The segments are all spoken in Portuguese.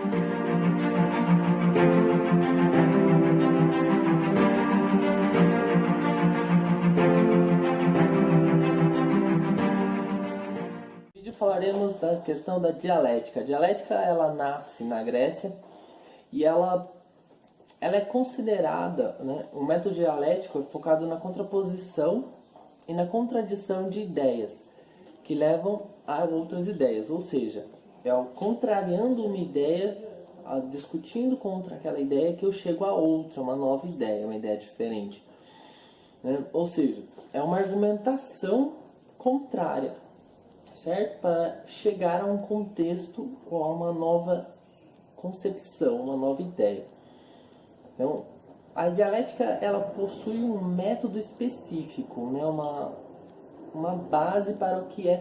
No vídeo falaremos da questão da dialética. A dialética ela nasce na Grécia e ela é considerada, né, o método dialético é focado na contraposição e na contradição de ideias que levam a outras ideias, ou seja, é o contrariando uma ideia, discutindo contra aquela ideia que eu chego a outra, uma nova ideia, uma ideia diferente, né? Ou seja, é uma argumentação contrária, certo? Para chegar a um contexto ou a uma nova concepção, uma nova ideia. Então, a dialética ela possui um método específico, né? Uma base para o que é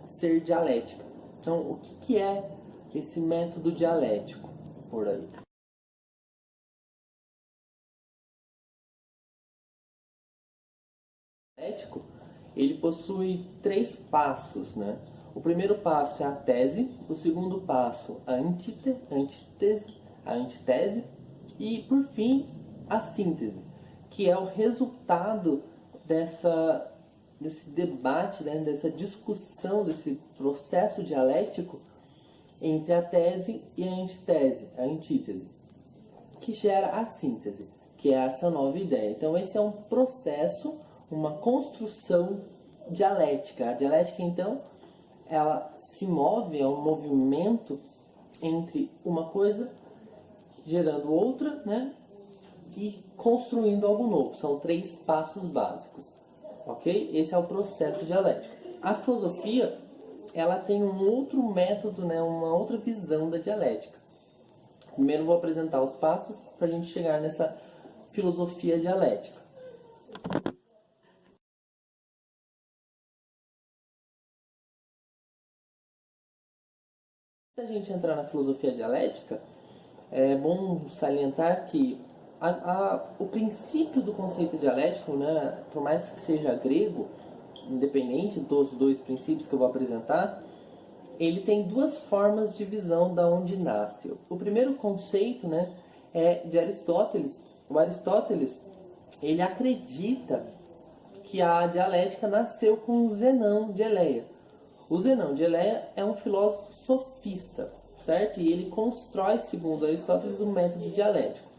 ser dialética. Então, o que é esse método dialético por aí? O dialético ele possui 3 passos, né? O primeiro passo é a tese, o segundo passo a antítese e, por fim, a síntese, que é o resultado desse debate, né, dessa discussão, desse processo dialético entre a tese e a antítese, que gera a síntese, que é essa nova ideia. Então esse é um processo, uma construção dialética. A dialética, então, ela se move, é um movimento entre uma coisa gerando outra, né, e construindo algo novo. São 3 passos básicos. Ok? Esse é o processo dialético. A filosofia ela tem um outro método, né, uma outra visão da dialética. Primeiro vou apresentar os passos para a gente chegar nessa filosofia dialética. Se a gente entrar na filosofia dialética, é bom salientar que o princípio do conceito dialético, né, por mais que seja grego, independente dos 2 princípios que eu vou apresentar, ele tem 2 formas de visão da onde nasce. O primeiro conceito, né, é de Aristóteles. O Aristóteles ele acredita que a dialética nasceu com Zenão de Eleia. O Zenão de Eleia é um filósofo sofista, certo? E ele constrói, segundo Aristóteles, um método dialético.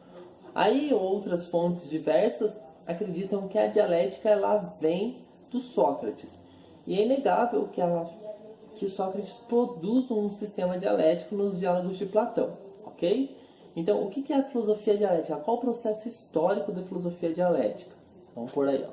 Aí outras fontes diversas acreditam que a dialética ela vem do Sócrates. E é inegável que Sócrates produz um sistema dialético nos diálogos de Platão, ok? Então, o que é a filosofia dialética? Qual o processo histórico da filosofia dialética? Vamos por aí, ó.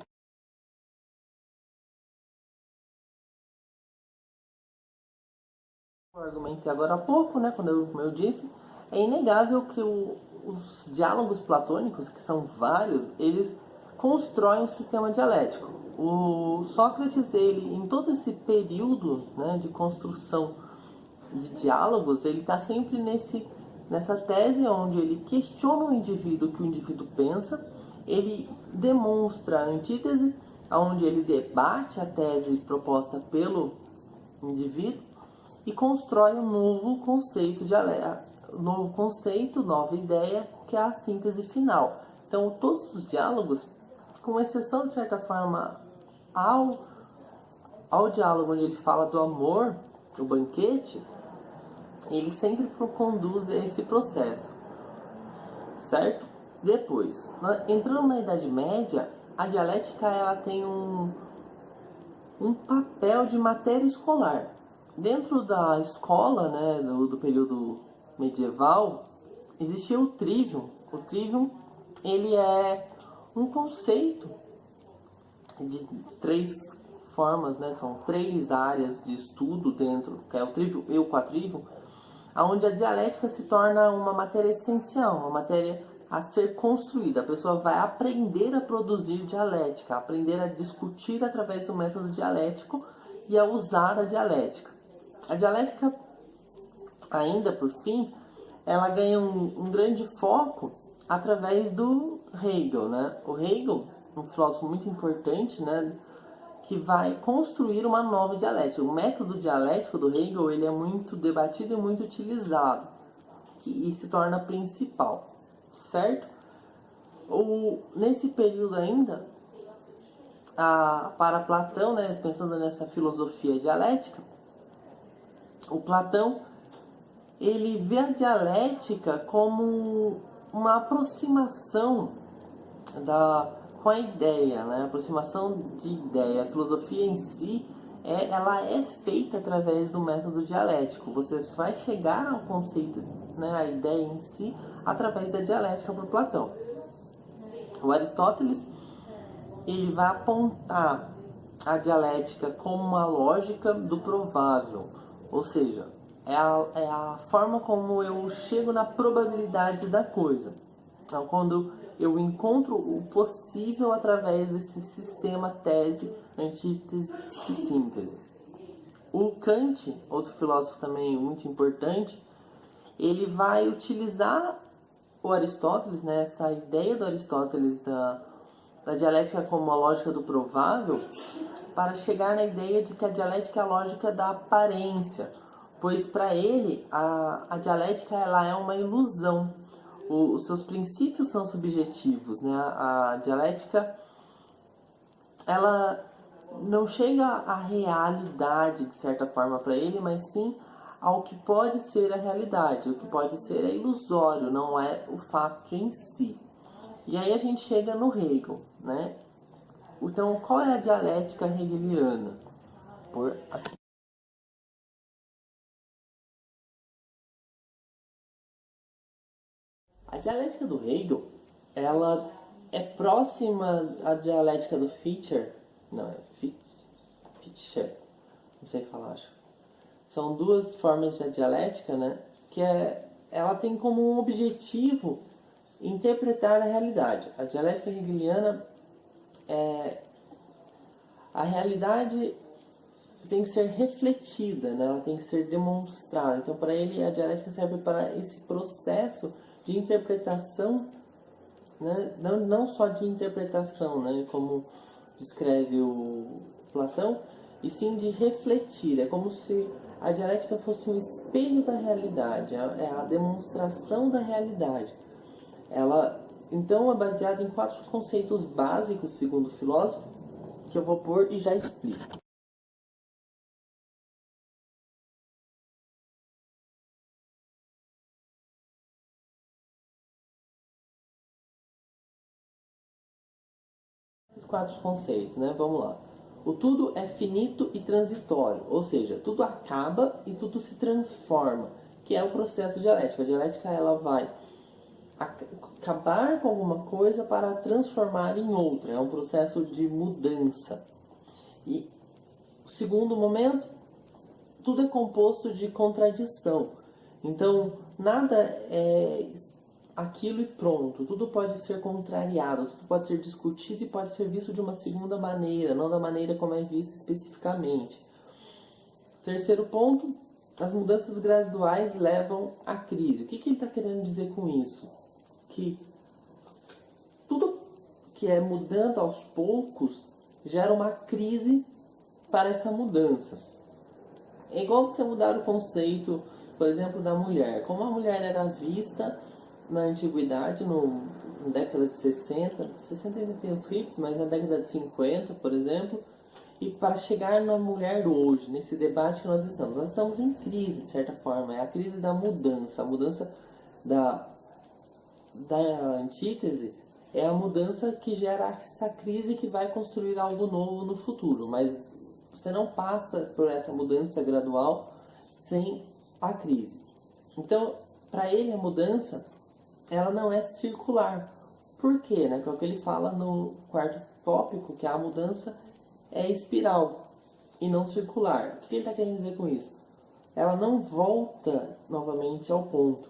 Eu argumentei agora há pouco, né, como eu disse, é inegável que os diálogos platônicos, que são vários, eles constroem um sistema dialético. O Sócrates, ele, em todo esse período, né, de construção de diálogos, ele está sempre nessa tese onde ele questiona o indivíduo que o indivíduo pensa, ele demonstra a antítese, onde ele debate a tese proposta pelo indivíduo e constrói um novo conceito, nova ideia, que é a síntese final. Então, todos os diálogos, com exceção de certa forma ao diálogo onde ele fala do amor, o banquete, ele sempre conduz a esse processo, certo? Depois, entrando na Idade Média, a dialética ela tem um papel de matéria escolar. Dentro da escola, né, do período medieval, existia o trivium. O trivium ele é um conceito de 3 formas, né, são 3 áreas de estudo dentro, que é o trivium e o quadrivium, onde a dialética se torna uma matéria essencial, uma matéria a ser construída. A pessoa vai aprender a produzir dialética, aprender a discutir através do método dialético e a usar a dialética. A dialética, ainda por fim, ela ganha um grande foco através do Hegel, né? O Hegel, um filósofo muito importante, né, que vai construir uma nova dialética. O método dialético do Hegel ele é muito debatido e muito utilizado. e se torna principal, certo? Nesse período ainda, para Platão, né, pensando nessa filosofia dialética, o Platão ele vê a dialética como uma aproximação com a ideia, né? Aproximação de ideia. A filosofia em si ela é feita através do método dialético. Você vai chegar ao conceito, né, a ideia em si, através da dialética para Platão. O Aristóteles ele vai apontar a dialética como uma lógica do provável, ou seja, é a forma como eu chego na probabilidade da coisa. Então, quando eu encontro o possível através desse sistema tese, antítese e síntese. O Kant, outro filósofo também muito importante, ele vai utilizar o Aristóteles, né, essa ideia do Aristóteles da dialética como a lógica do provável, para chegar na ideia de que a dialética é a lógica da aparência, pois para ele a dialética ela é uma ilusão. Os seus princípios são subjetivos, né? A dialética ela não chega à realidade de certa forma para ele, mas sim ao que pode ser a realidade. O que pode ser é ilusório, não é o fato em si. E aí a gente chega no Hegel, né? Então, qual é a dialética hegeliana? A dialética do Hegel, ela é próxima à dialética do Fichte, não, Fichte, não sei falar, acho. São duas formas de dialética, né? Ela tem como um objetivo interpretar a realidade. A dialética hegeliana a realidade tem que ser refletida, né? Ela tem que ser demonstrada. Então, para ele, a dialética serve para esse processo de interpretação, né? Não só de interpretação, né? Como descreve o Platão, e sim de refletir. É como se a dialética fosse um espelho da realidade, é a demonstração da realidade. Ela, então, é baseada em 4 conceitos básicos, segundo o filósofo, que eu vou pôr e já explico. Esses 4 conceitos, né? Vamos lá. O tudo é finito e transitório, ou seja, tudo acaba e tudo se transforma, que é o processo dialético. A dialética ela vai acabar com alguma coisa para transformar em outra, é um processo de mudança. E o segundo momento, tudo é composto de contradição. Então, nada é aquilo e pronto. Tudo pode ser contrariado, tudo pode ser discutido e pode ser visto de uma segunda maneira, não da maneira como é vista especificamente. Terceiro ponto, as mudanças graduais levam à crise. O que ele está querendo dizer com isso? Que tudo que é mudando aos poucos gera uma crise para essa mudança. É igual você mudar o conceito, por exemplo, da mulher. Como a mulher era vista na antiguidade, na década de 60, 60 ainda tem os hippies, mas na década de 50, por exemplo, e para chegar na mulher hoje, nesse debate que nós estamos. Nós estamos em crise, de certa forma, é a crise da mudança. A mudança da antítese é a mudança que gera essa crise que vai construir algo novo no futuro, mas você não passa por essa mudança gradual sem a crise. Então, para ele, a mudança ela não é circular. Por quê? Né? Que é o que ele fala no quarto tópico, que a mudança é espiral e não circular. O que ele está querendo dizer com isso? Ela não volta novamente ao ponto.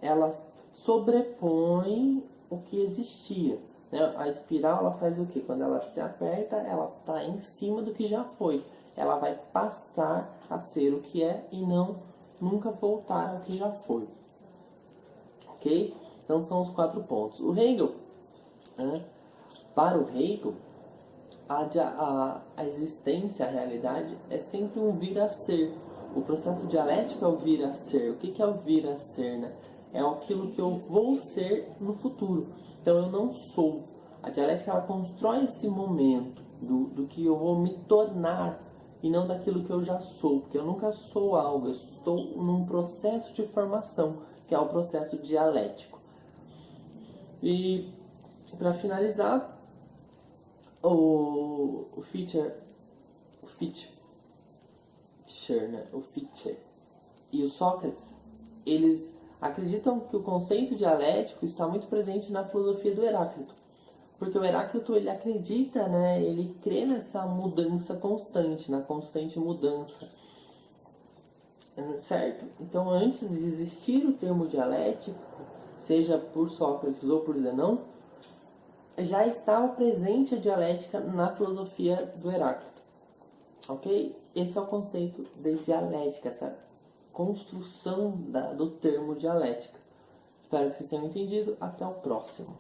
Ela sobrepõe o que existia. Né? A espiral ela faz o quê? Quando ela se aperta, ela está em cima do que já foi. Ela vai passar a ser o que é e não nunca voltar ao que já foi. Ok? Então são os 4 pontos. O Hegel, né? Para o Hegel, a existência, a realidade, é sempre um vir a ser. O processo dialético é o vir a ser. O que é o vir a ser, né? É aquilo que eu vou ser no futuro. Então eu não sou. A dialética ela constrói esse momento do que eu vou me tornar e não daquilo que eu já sou, porque eu nunca sou algo, eu estou num processo de formação, que é o processo dialético. E para finalizar, o Fichte e o Sócrates, eles acreditam que o conceito dialético está muito presente na filosofia do Heráclito. Porque o Heráclito, ele acredita, né, ele crê nessa mudança constante, na constante mudança. Certo? Então, antes de existir o termo dialético, seja por Sócrates ou por Zenão, já estava presente a dialética na filosofia do Heráclito. Ok? Esse é o conceito de dialética, essa construção do termo dialética. Espero que vocês tenham entendido. Até o próximo.